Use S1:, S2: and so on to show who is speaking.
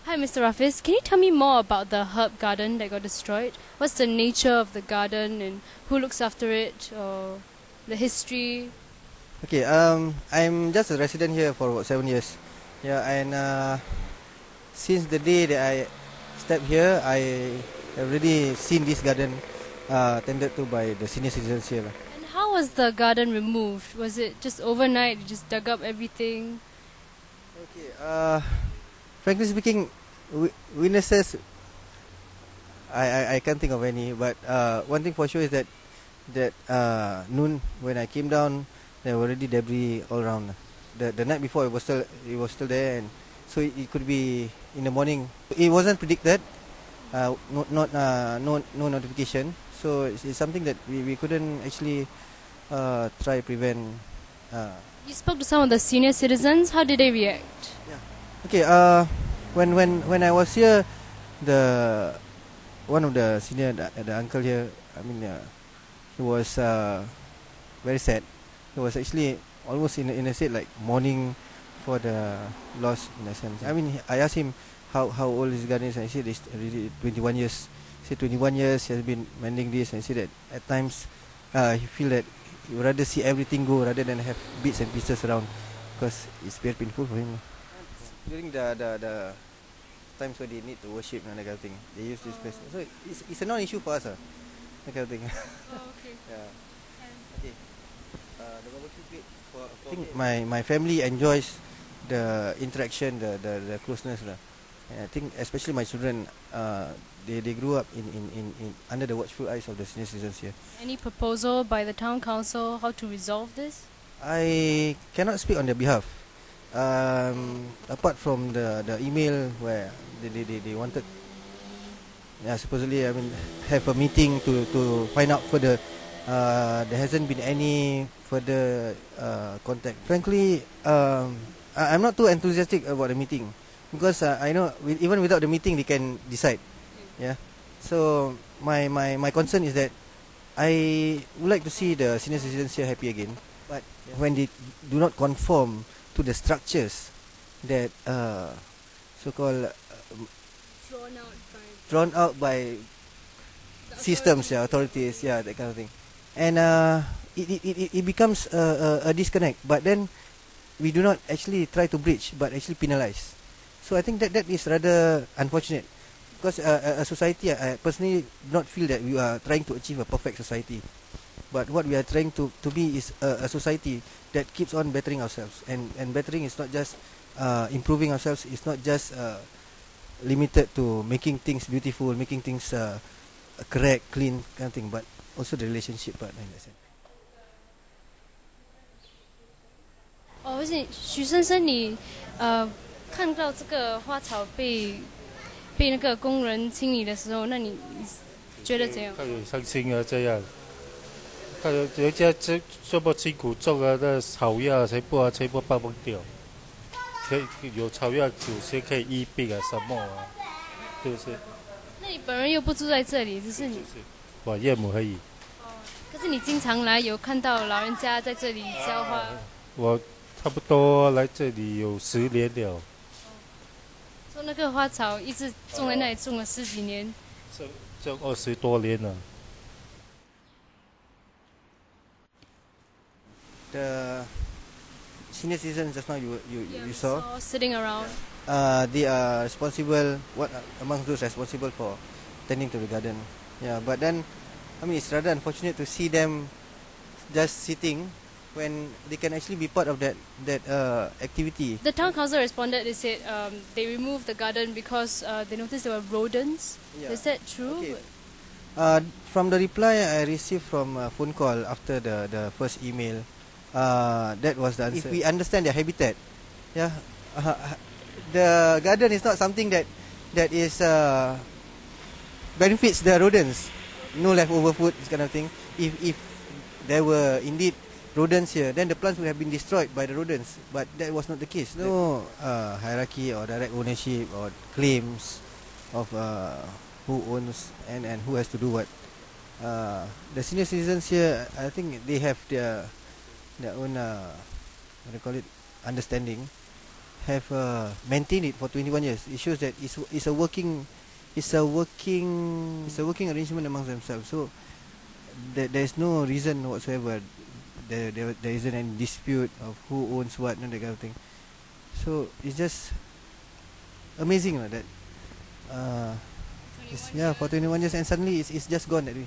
S1: Hi, Mr. Rafiz. Can you tell me more about the herb garden that got destroyed? What's the nature of the garden and who looks after it, or the history?
S2: Okay, I'm just a resident here for about 7 years. Yeah, and since the day that I stepped here, I have already seen this garden tended to by the senior citizens here.
S1: And how was the garden removed? Was it just overnight? You just dug up everything?
S2: Okay, frankly speaking, witnesses, I can't think of any, but one thing for sure is that noon when I came down, there were already debris all around. The night before it was still there, and so it could be in the morning. It wasn't predicted, no notification. So it's something that we couldn't actually try prevent.
S1: You spoke to some of the senior citizens. How did they react?
S2: Yeah. Okay. When I was here, the one of the senior the uncle here, I mean, he was very sad. He was actually almost in a state like mourning for the loss in a sense. I mean, I asked him how old his garden is, and he said it's already 21 years. He said 21 years he has been mending this, and he said that at times he feel that he would rather see everything go rather than have bits and pieces around, because it's very painful for him. During the times where they need to worship and that kind of thing, they use this place. So it's a non-issue for us, that kind of thing.
S1: Oh, okay.
S2: Yeah. Okay. The barbecue pit I think my family enjoys the interaction, the closeness lah. And I think especially my children, they grew up in under the watchful eyes of the senior citizens here.
S1: Any proposal by the town council how to resolve this?
S2: I cannot speak on their behalf. Apart from the email where they wanted, supposedly, I mean, have a meeting to find out further. There hasn't been any further contact. Frankly, I'm not too enthusiastic about the meeting, because I know even without the meeting they can decide. Yeah. So my concern is that I would like to see the senior citizens here happy again, but when they do not conform to the structures that so-called drawn out by systems, authorities, that kind of thing, and it becomes a disconnect. But then we do not actually try to bridge, but actually penalize. So I think that is rather unfortunate, because a society, I personally do not feel that we are trying to achieve a perfect society, but what we are trying to be is a society that keeps on bettering ourselves, and bettering is not just improving ourselves. It's not just limited to making things beautiful, making things correct, clean kind of thing, but also the relationship part in that sense.
S1: 哦，许先生，你看到这个花草被那个工人清理的时候，那你觉得怎样？
S3: 他有伤心啊，这样，他人家这么辛苦种啊，那草药全部爆崩掉，可以有草药有些可以医病啊，什么啊，是不是？
S1: 那你本人又不住在这里，只是你。
S3: 就是我岳母而已。
S1: 可是你经常来，有看到老人家在这里浇花。
S3: 我差不多来这里有10年了。
S1: 说那个花草一直种在那里，种了10几年。
S3: 种20多年了。
S2: The senior citizens just now you saw,
S1: sitting around.
S2: they are responsible. What among those responsible for tending to the garden? Yeah, but then I mean it's rather unfortunate to see them just sitting when they can actually be part of that activity.
S1: The town council responded. They said they removed the garden because they noticed there were rodents.
S2: Yeah.
S1: Is that true?
S2: Okay. From the reply I received from a phone call after the first email, that was the answer. If we understand their habitat, the garden is not something that is benefits the rodents. No leftover food, this kind of thing. If there were indeed rodents here, then the plants would have been destroyed by the rodents. But that was not the case. No hierarchy or direct ownership or claims of who owns and who has to do what. The senior citizens here, I think they have their own what do you call it, understanding. have maintained it for 21 years. It shows that it's a working arrangement amongst themselves. So there's no reason whatsoever. There isn't any dispute of who owns what and that kind of thing. So it's just amazing that for 21 years, and suddenly it's just gone that way.